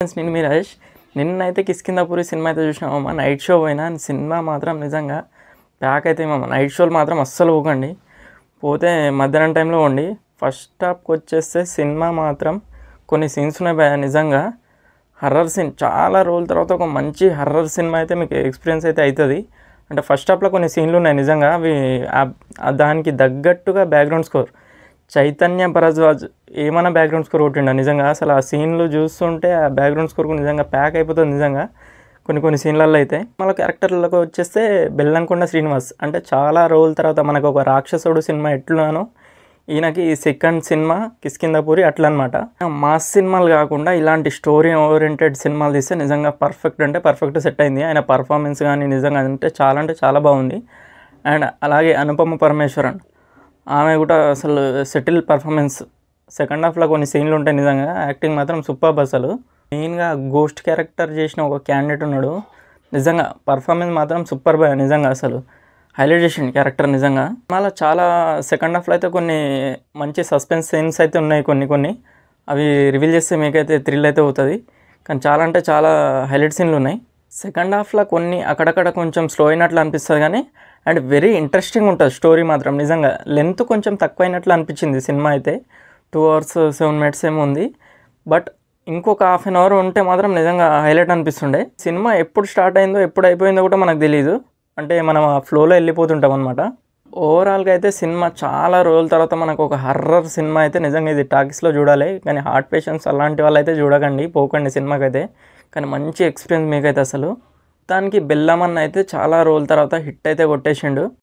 friends నేను మీరాజ్ నిన్నైతే కిష్కింధాపురి cinema అయితే చూసినామమ్మ నైట్ షో పోయినా సినిమా మాత్రం నిజంగా ప్యాక్ అయితే నైట్ షోలు మాత్రం అస్సలు పోకండి పోతే మధ్యాహ్నం టైంలో పోండి ఫస్ట్ హాఫ్కి వచ్చేస్తే సినిమా మాత్రం కొన్ని సీన్స్ ఉన్నాయి నిజంగా హర్రర్ సీన్ చాలా రోజుల తర్వాత ఒక మంచి హర్రర్ సినిమా అయితే మీకు ఎక్స్పీరియన్స్ అయితే అవుతుంది అంటే ఫస్ట్ హాఫ్లో కొన్ని సీన్లు ఉన్నాయి నిజంగా అవి దానికి తగ్గట్టుగా బ్యాక్గ్రౌండ్ స్కోర్ చైతన్య భరద్వాజ్ ఏమైనా బ్యాక్గ్రౌండ్ స్కోర్ కొట్టిండ నిజంగా అసలు ఆ సీన్లు చూస్తుంటే ఆ బ్యాక్గ్రౌండ్ స్కోర్ నిజంగా ప్యాక్ అయిపోతుంది నిజంగా కొన్ని సీన్లలో అయితే మళ్ళీ క్యారెక్టర్లకు వచ్చేస్తే బెల్లంకొండ శ్రీనివాస్ అంటే చాలా రోజుల తర్వాత మనకు ఒక రాక్షసుడు సినిమా ఎట్లున్నానో ఈయనకి ఈ సెకండ్ సినిమా కిష్కింధాపురి అట్లా అనమాట మాస్ సినిమాలు కాకుండా ఇలాంటి స్టోరీ ఓరియంటెడ్ సినిమాలు తీస్తే నిజంగా పర్ఫెక్ట్ అంటే పర్ఫెక్ట్ సెట్ అయింది ఆయన పర్ఫార్మెన్స్ కానీ నిజంగా అంటే చాలా బాగుంది అండ్ అలాగే అనుపమ పరమేశ్వరన్ ఆమె కూడా అసలు సెటిల్ పర్ఫార్మెన్స్ సెకండ్ హాఫ్లో కొన్ని సీన్లు ఉంటాయి నిజంగా యాక్టింగ్ మాత్రం సూపర్ అసలు మెయిన్గా గోస్ట్ క్యారెక్టర్ చేసిన ఒక క్యాండిడేట్ ఉన్నాడు నిజంగా పర్ఫార్మెన్స్ మాత్రం సూపర్ నిజంగా అసలు హైలైట్ చేసింది క్యారెక్టర్ నిజంగా మళ్ళీ చాలా సెకండ్ హాఫ్లో అయితే కొన్ని మంచి సస్పెన్స్ సీన్స్ అయితే ఉన్నాయి కొన్ని అవి రివీల్ చేస్తే మీకైతే థ్రిల్ అయితే అవుతుంది కానీ చాలా అంటే చాలా హైలైట్ సీన్లు ఉన్నాయి సెకండ్ హాఫ్లో కొన్ని అక్కడక్కడ కొంచెం స్లో అయినట్లు అనిపిస్తుంది కానీ అండ్ వెరీ ఇంట్రెస్టింగ్ ఉంటుంది స్టోరీ మాత్రం నిజంగా లెంత్ కొంచెం తక్కువైనట్లు అనిపించింది సినిమా అయితే 2 hours 7 minutes ఏమో ఉంది బట్ ఇంకొక హాఫ్ అన్ అవర్ ఉంటే మాత్రం నిజంగా హైలైట్ అనిపిస్తుండే సినిమా ఎప్పుడు స్టార్ట్ అయిందో ఎప్పుడు అయిపోయిందో కూడా మనకు తెలియదు అంటే మనం ఆ ఫ్లోలో వెళ్ళిపోతుంటాం అనమాట ఓవరాల్గా అయితే సినిమా చాలా రోజుల తర్వాత మనకు ఒక హర్రర్ సినిమా అయితే నిజంగా ఇది టాకీస్లో చూడాలి కానీ హార్ట్ పేషెంట్స్ అలాంటి వాళ్ళు అయితే చూడకండి పోకండి సినిమాకి అయితే కానీ మంచి ఎక్స్పీరియన్స్ మీకైతే అసలు దానికి బెల్లమన్న అయితే చాలా రోజుల తర్వాత హిట్ అయితే కొట్టేసిండు